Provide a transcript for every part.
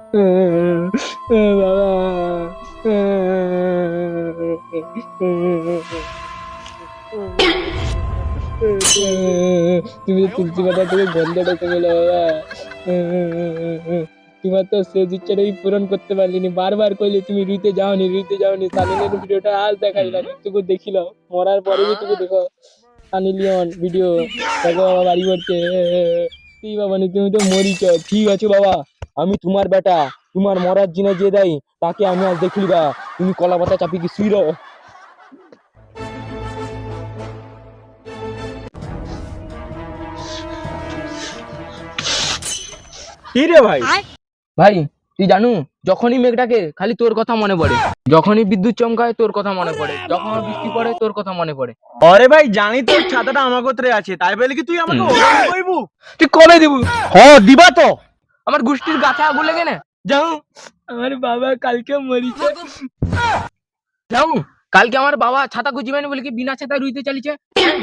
তুমি তো তুলসী পাতা থেকে গন্ধটা কমেলো বাবা। তোমার তো শেষ ইচ্ছাটাই পূরণ করতে পারলিনি, বারবার কইলে তুমি রুইতে যাওনি সানি লিওন ভিডিওটা আজ দেখাইলা, তুই দেখিল মরার পরে তুই দেখো সানি লিওন ভিডিও দেখো বাবা বাড়ি করছে। তুই বাবা তুমি তো মরিছ। ঠিক আছে বাবা, আমি তোমার বেটা, তোমার মরার জিনে যে দেয় তাকে আমি আজ দেখিবা। তুমি কলা পাতা চাপি কি শুই রও। কি রে ভাই? ভাই তুই জানু, যখনই মেঘ ডাকে খালি তোর কথা মনে পড়ে, যখনই বিদ্যুৎ চমকায় তোর কথা মনে পড়ে, যখন বৃষ্টি পড়ে তোর কথা মনে পড়ে। আরে ভাই জানি তোর ছাতাটা আমার কোতরে আছে, তাই বলে কি তুই আমাকে ওরকম কইবু? তুই কবে দিব? দিবা তো। আমার গোষ্ঠীর গাছে আগুন লেগে না যাও। আমার বাবা কালকে মরিছে। যাও, কালকে আমার বাবা ছাতা গুজিবেন বলে কি বিনা ছাতা রুইতে চালিছে।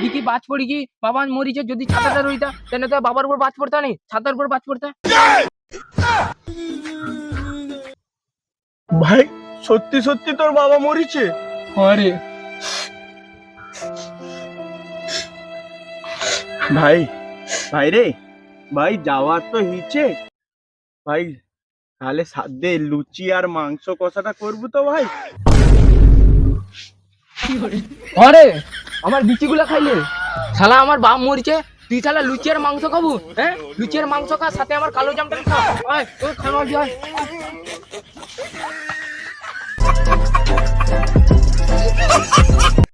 দিকি বাজ পড়ি কি বাবা মরিছে, যদি ছাতাটা রুইতা তাহলে তো বাবার উপর বাজ পড়তা নেই, ছাতার উপর বাজ পড়তা। ভাই সত্যি সত্যি তোর বাবা মরিছে? আরে ভাই ভাই রে, ভাই যাওয়ার তো হিচে ভাই, তাহলে সাধ্যে লুচি আর মাংস কষাটা করবো তো ভাই। আরে আমার বিচিগুলা খাইলে শালা আমার বাপ মরিছে, তুই শালা লুচি আর মাংস খাবো? হ্যাঁ লুচি আর মাংস খা, সাথে আমার কালো জামটা খা। আয় তোর খাওয়া যায়।